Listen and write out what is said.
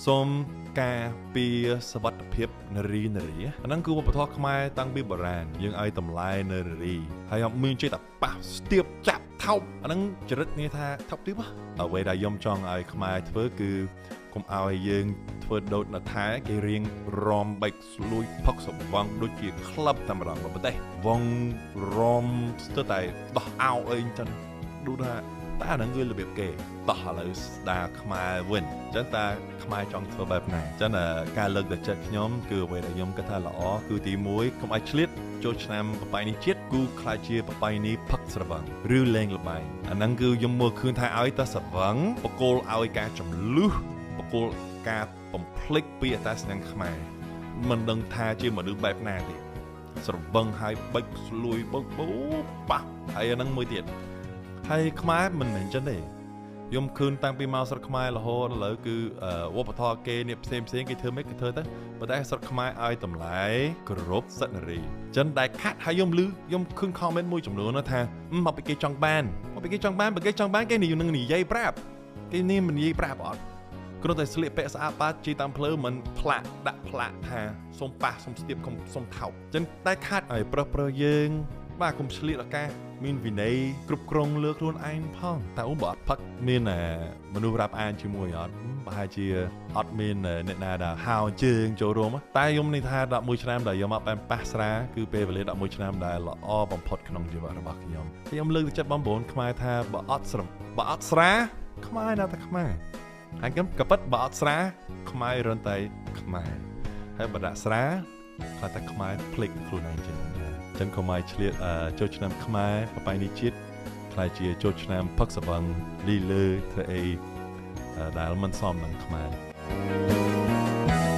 សូមការពីសវត្ថភាពនារីអាហ្នឹងគឺវប្បធម៌ខ្មែរតាំងពីបុរាណយើងឲ្យតម្លៃនារីហើយអត់មានចេះតែប៉ះស្ទាបចាប់ថោកអាហ្នឹងចរិតនេះថាថោកទាបអ្វីដែលខ្ញុំចង់ឲ្យខ្មែរធ្វើគឺកុំឲ្យយើងធ្វើដូចនៅថែគេរៀងរំបែកស្លួយផឹកសវងដូចជាក្លឹបតែម្ដងប្រទេសវងរំស្ទើរតែដោះអោអីចឹងដូចថាតែអាហ្នឹងគឺរបៀបគេតោះឥឡូវស្ដារខ្មែរវិញអញ្ចឹងតើខ្មែរចង់ធ្វើបែបណាអញ្ចឹងការលើកទឹកចិត្តខ្ញុំគឺអ្វីដែលខ្ញុំគិតថាល្អគឺទី1កុំឲ្យឆ្លៀតចូលឆ្នាំប្រពៃណីជាតិគូខ្លាចជាប្រពៃណីផឹកស្រវឹងឬលេងល្បែងអាហ្នឹងគឺខ្ញុំមើលឃើញថាឲ្យតែស្រវឹងបកគោលឲ្យការចំលុះបកគោលការបំភ្លេចពីអត្តសញ្ញាណខ្មែរមិនដឹងថាជាមនុស្សបែបណាទេស្រវឹងហើយបិចស្លួយបោកប៉ះហើយអាហ្នឹងមួយទៀតហើយខ្មែរមិនមែនចឹងទេខ្ញុំឃើញតាំងពីមកស្រុកខ្មែររហូតឥឡូវគឺវប្បធម៌គេនេះផ្សេងគេធ្វើមិនគេធ្វើទៅប៉ុន្តែស្រុកខ្មែរឲ្យតម្លៃគ្រប់សិទ្ធិនារីចឹងដែលខាត់ហើយខ្ញុំឃើញ comment មួយចំនួនថាមកពីគេចង់បានបើគេចង់បានគេនឹងនិយាយប្រាប់គេនេះមិននិយាយប្រាប់អត់គ្រាន់តែស្លៀកពាក់ស្អាតបាតជិះតាមផ្លូវមិនផ្លាក់ដាក់ផ្លាក់ថាសុំប៉ះសុំស្ទាបសុំថោកចឹងតែខាត់ឲ្យប្រុសយើងបាទកុំឆ្លៀតឱកាសមានវិន័យគ្រប់គ្រងលើខ្លួនឯងផងតែបើអត់ផឹកមានមនុស្សរាប់អានជាមួយអត់ប្រហែលជាអត់មានអ្នកណាដែលហៅជើងចូលរួមតែខ្ញុំនេះថា11ឆ្នាំដែលខ្ញុំអត់បានប៉ះស្រាគឺពេលវេលា11ឆ្នាំដែលល្អបំផុតក្នុងជីវិតរបស់ខ្ញុំលើកទឹកចិត្តបងប្អូនខ្មែរថាបើអត់ស្រាខ្មែរនៅតែខ្មែរហើយខ្ញុំក៏ប៉ិតបើអត់ស្រាខ្មែររនតែខ្មែរហើយបើដាក់ស្រាគាត់តែខ្មែរភ្លេចខ្លួនឯងចឹងចឹងកុំឲ្យឆ្លៀតចូលឆ្នាំខ្មែរប្រពៃណីជាតិខ្លាចជាចូលឆ្នាំផឹកសវឹងលីលើធ្វើអីដែលមិនសមនឹងខ្មែរ